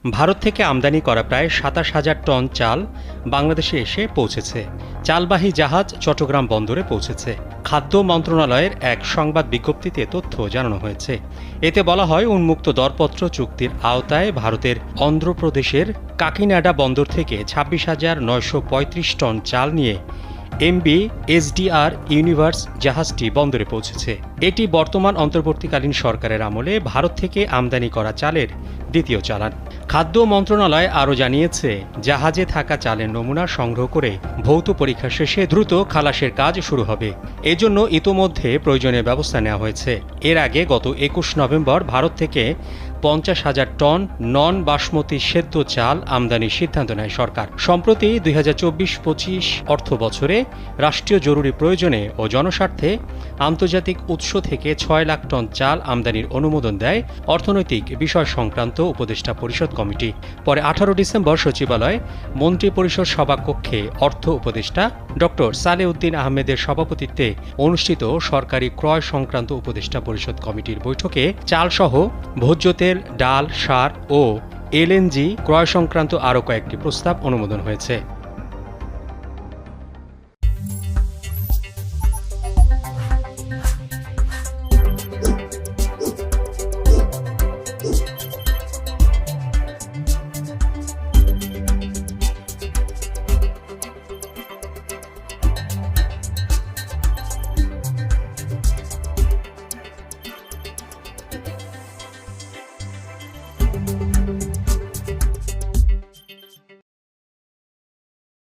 ভারত থেকে আমদানি করা প্রায় ২৭,০০০ টন চাল বাংলাদেশে এসে পৌঁছেছে। চালবাহী জাহাজ চট্টগ্রাম বন্দরে পৌঁছেছে। খাদ্য মন্ত্রণালয়ের এক সংবাদ বিজ্ঞপ্তিতে তথ্য জানানো হয়েছে। এতে বলা হয়, উন্মুক্ত দরপত্র চুক্তির আওতায় ভারতের অন্ধ্রপ্রদেশের কাকিনাডা বন্দর থেকে ২৬,৯৩৫ টন চাল নিয়ে এমবি এসডিআর ইউনিভার্স জাহাজটি বন্দরে পৌঁছেছে। এটি বর্তমান অন্তর্বর্তীকালীন সরকারের আমলে ভারত থেকে আমদানি করা চালের দ্বিতীয় চালান। খাদ্য মন্ত্রণালয় আরও জানিয়েছে, জাহাজে থাকা চালের নমুনা সংগ্রহ করে ভৌত পরীক্ষা শেষে দ্রুত খালাসের কাজ শুরু হবে। এজন্য ইতোমধ্যে প্রয়োজনীয় ব্যবস্থা নেওয়া হয়েছে। এর আগে গত ২১ নভেম্বর ভারত থেকে ৫০,০০০ টন নন বাসমতি সেদ্ধ চাল আমদানির সিদ্ধান্ত নেয় সরকার। সম্প্রতি ২০২৪-২৫ অর্থ বছরে রাষ্ট্রীয় জরুরি প্রয়োজনে ও জনস্বার্থে আন্তর্জাতিক উৎস থেকে ৬ লাখ টন চাল আমদানির অনুমোদন দেয় অর্থনৈতিক বিষয় সংক্রান্ত উপদেষ্টা পরিষদ কমিটি। পরে ১৮ ডিসেম্বর সচিবালয় মন্ত্রিপরিষদ সভাকক্ষে অর্থ উপদেষ্টা ডক্টর সালেউদ্দিন আহমেদের সভাপতিত্বে অনুষ্ঠিত সরকারি ক্রয় সংক্রান্ত উপদেষ্টা পরিষদ কমিটির বৈঠকে চালসহ ভোজ্য তেল, ডাল, সার ও এলএনজি ক্রয় সংক্রান্ত আরও কয়েকটি প্রস্তাব অনুমোদন হয়েছে।